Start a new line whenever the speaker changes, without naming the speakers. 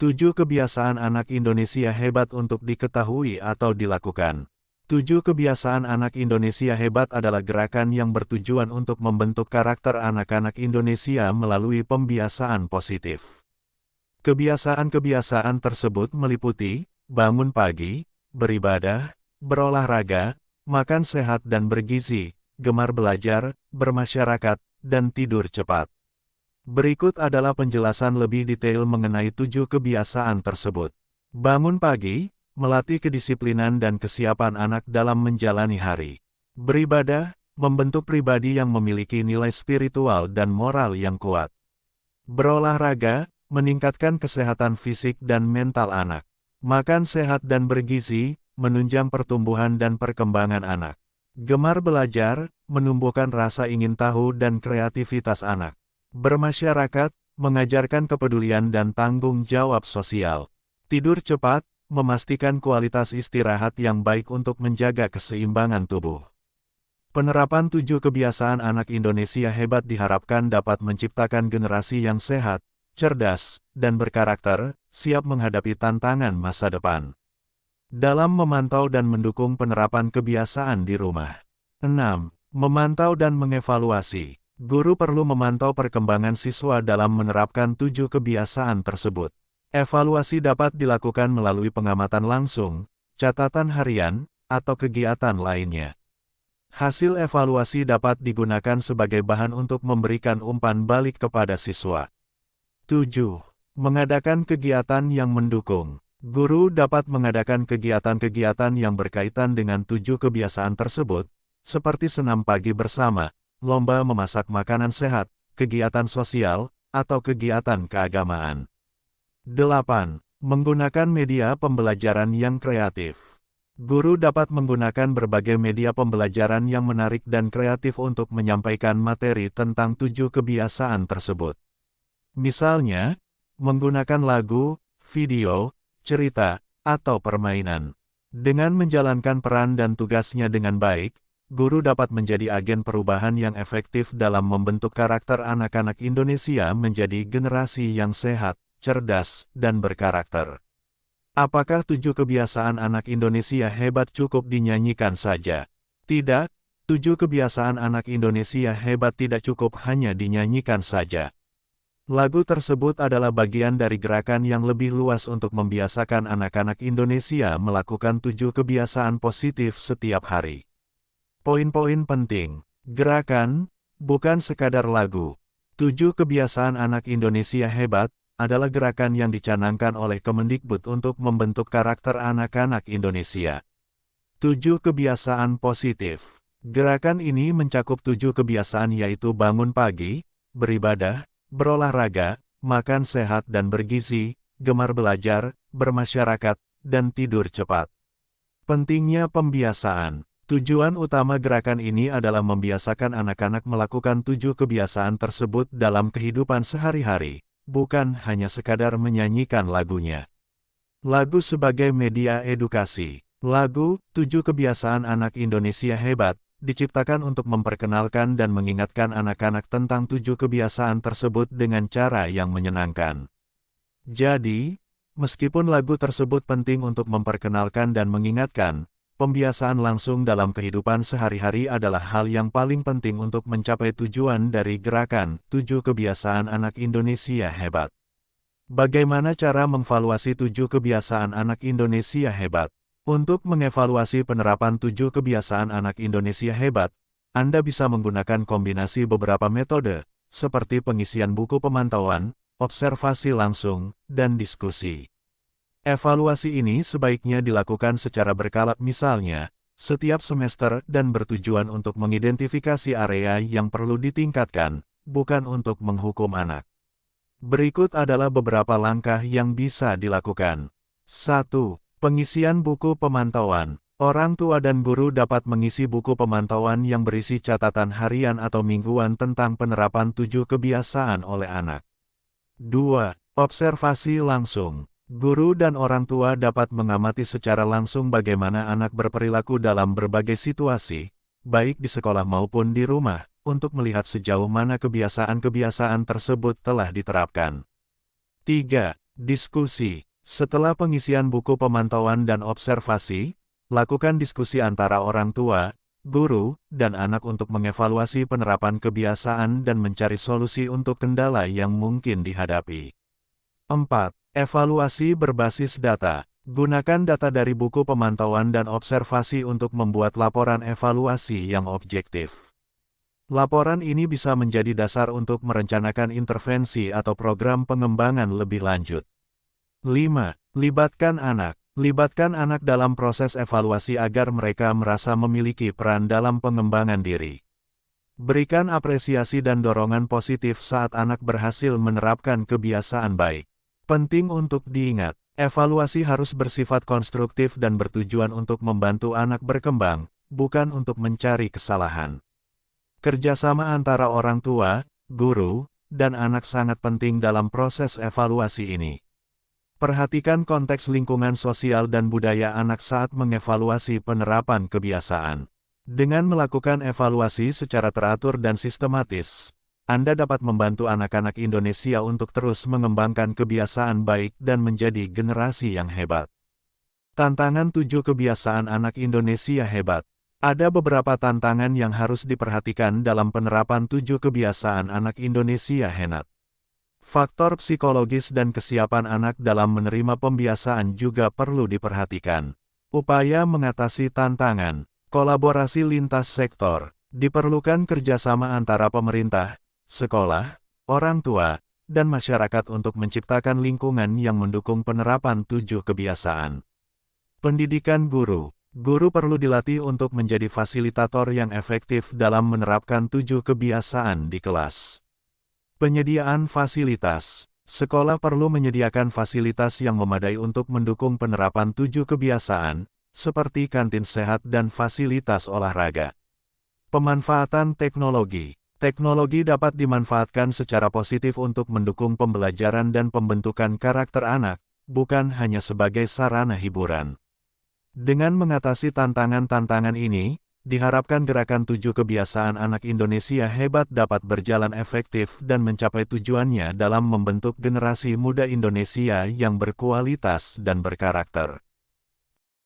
7 kebiasaan anak Indonesia hebat untuk diketahui atau dilakukan. 7 kebiasaan anak Indonesia hebat adalah gerakan yang bertujuan untuk membentuk karakter anak-anak Indonesia melalui pembiasaan positif. Kebiasaan-kebiasaan tersebut meliputi bangun pagi, beribadah, berolahraga, makan sehat dan bergizi, gemar belajar, bermasyarakat, dan tidur cepat. Berikut adalah penjelasan lebih detail mengenai 7 kebiasaan tersebut. Bangun pagi, melatih kedisiplinan dan kesiapan anak dalam menjalani hari. Beribadah, membentuk pribadi yang memiliki nilai spiritual dan moral yang kuat. Berolahraga, meningkatkan kesehatan fisik dan mental anak. Makan sehat dan bergizi, menunjang pertumbuhan dan perkembangan anak. Gemar belajar, menumbuhkan rasa ingin tahu dan kreativitas anak. Bermasyarakat, mengajarkan kepedulian dan tanggung jawab sosial. Tidur cepat, memastikan kualitas istirahat yang baik untuk menjaga keseimbangan tubuh. Penerapan 7 kebiasaan anak Indonesia hebat diharapkan dapat menciptakan generasi yang sehat, cerdas, dan berkarakter, siap menghadapi tantangan masa depan. Dalam memantau dan mendukung penerapan kebiasaan di rumah. 6. Memantau dan mengevaluasi. Guru perlu memantau perkembangan siswa dalam menerapkan 7 kebiasaan tersebut. Evaluasi dapat dilakukan melalui pengamatan langsung, catatan harian, atau kegiatan lainnya. Hasil evaluasi dapat digunakan sebagai bahan untuk memberikan umpan balik kepada siswa. 7. Mengadakan kegiatan yang mendukung. Guru dapat mengadakan kegiatan-kegiatan yang berkaitan dengan 7 kebiasaan tersebut, seperti senam pagi bersama, lomba memasak makanan sehat, kegiatan sosial, atau kegiatan keagamaan. 8. Menggunakan media pembelajaran yang kreatif. Guru dapat menggunakan berbagai media pembelajaran yang menarik dan kreatif untuk menyampaikan materi tentang 7 kebiasaan tersebut. Misalnya, menggunakan lagu, video, cerita, atau permainan. Dengan menjalankan peran dan tugasnya dengan baik, guru dapat menjadi agen perubahan yang efektif dalam membentuk karakter anak-anak Indonesia menjadi generasi yang sehat, cerdas, dan berkarakter. Apakah 7 kebiasaan anak Indonesia hebat cukup dinyanyikan saja? Tidak, 7 kebiasaan anak Indonesia hebat tidak cukup hanya dinyanyikan saja. Lagu tersebut adalah bagian dari gerakan yang lebih luas untuk membiasakan anak-anak Indonesia melakukan 7 kebiasaan positif setiap hari. Poin-poin penting. Gerakan, bukan sekadar lagu. 7 kebiasaan anak Indonesia hebat, adalah gerakan yang dicanangkan oleh Kemendikbud untuk membentuk karakter anak-anak Indonesia. 7 kebiasaan positif. Gerakan ini mencakup 7 kebiasaan yaitu bangun pagi, beribadah, berolahraga, makan sehat dan bergizi, gemar belajar, bermasyarakat, dan tidur cepat. Pentingnya pembiasaan. Tujuan utama gerakan ini adalah membiasakan anak-anak melakukan 7 kebiasaan tersebut dalam kehidupan sehari-hari, bukan hanya sekadar menyanyikan lagunya. Lagu sebagai media edukasi. Lagu, 7 kebiasaan anak Indonesia hebat, diciptakan untuk memperkenalkan dan mengingatkan anak-anak tentang 7 kebiasaan tersebut dengan cara yang menyenangkan. Jadi, meskipun lagu tersebut penting untuk memperkenalkan dan mengingatkan, pembiasaan langsung dalam kehidupan sehari-hari adalah hal yang paling penting untuk mencapai tujuan dari gerakan 7 kebiasaan anak Indonesia hebat. Bagaimana cara mengevaluasi 7 kebiasaan anak Indonesia hebat? Untuk mengevaluasi penerapan 7 kebiasaan anak Indonesia hebat, Anda bisa menggunakan kombinasi beberapa metode, seperti pengisian buku pemantauan, observasi langsung, dan diskusi. Evaluasi ini sebaiknya dilakukan secara berkala, misalnya, setiap semester dan bertujuan untuk mengidentifikasi area yang perlu ditingkatkan, bukan untuk menghukum anak. Berikut adalah beberapa langkah yang bisa dilakukan. 1. Pengisian buku pemantauan. Orang tua dan guru dapat mengisi buku pemantauan yang berisi catatan harian atau mingguan tentang penerapan 7 kebiasaan oleh anak. 2. Observasi langsung. Guru dan orang tua dapat mengamati secara langsung bagaimana anak berperilaku dalam berbagai situasi, baik di sekolah maupun di rumah, untuk melihat sejauh mana kebiasaan-kebiasaan tersebut telah diterapkan. 3. Diskusi. Setelah pengisian buku pemantauan dan observasi, lakukan diskusi antara orang tua, guru, dan anak untuk mengevaluasi penerapan kebiasaan dan mencari solusi untuk kendala yang mungkin dihadapi. 4. Evaluasi berbasis data. Gunakan data dari buku pemantauan dan observasi untuk membuat laporan evaluasi yang objektif. Laporan ini bisa menjadi dasar untuk merencanakan intervensi atau program pengembangan lebih lanjut. 5. Libatkan anak. Libatkan anak dalam proses evaluasi agar mereka merasa memiliki peran dalam pengembangan diri. Berikan apresiasi dan dorongan positif saat anak berhasil menerapkan kebiasaan baik. Penting untuk diingat, evaluasi harus bersifat konstruktif dan bertujuan untuk membantu anak berkembang, bukan untuk mencari kesalahan. Kerjasama antara orang tua, guru, dan anak sangat penting dalam proses evaluasi ini. Perhatikan konteks lingkungan sosial dan budaya anak saat mengevaluasi penerapan kebiasaan. Dengan melakukan evaluasi secara teratur dan sistematis, Anda dapat membantu anak-anak Indonesia untuk terus mengembangkan kebiasaan baik dan menjadi generasi yang hebat. Tantangan 7 kebiasaan anak Indonesia hebat. Ada beberapa tantangan yang harus diperhatikan dalam penerapan 7 kebiasaan anak Indonesia hebat. Faktor psikologis dan kesiapan anak dalam menerima pembiasaan juga perlu diperhatikan. Upaya mengatasi tantangan, kolaborasi lintas sektor, diperlukan kerjasama antara pemerintah, sekolah, orang tua, dan masyarakat untuk menciptakan lingkungan yang mendukung penerapan 7 kebiasaan. Pendidikan guru. Guru perlu dilatih untuk menjadi fasilitator yang efektif dalam menerapkan 7 kebiasaan di kelas. Penyediaan fasilitas. Sekolah perlu menyediakan fasilitas yang memadai untuk mendukung penerapan 7 kebiasaan, seperti kantin sehat dan fasilitas olahraga. Pemanfaatan teknologi. Teknologi dapat dimanfaatkan secara positif untuk mendukung pembelajaran dan pembentukan karakter anak, bukan hanya sebagai sarana hiburan. Dengan mengatasi tantangan-tantangan ini, diharapkan gerakan 7 kebiasaan anak Indonesia hebat dapat berjalan efektif dan mencapai tujuannya dalam membentuk generasi muda Indonesia yang berkualitas dan berkarakter.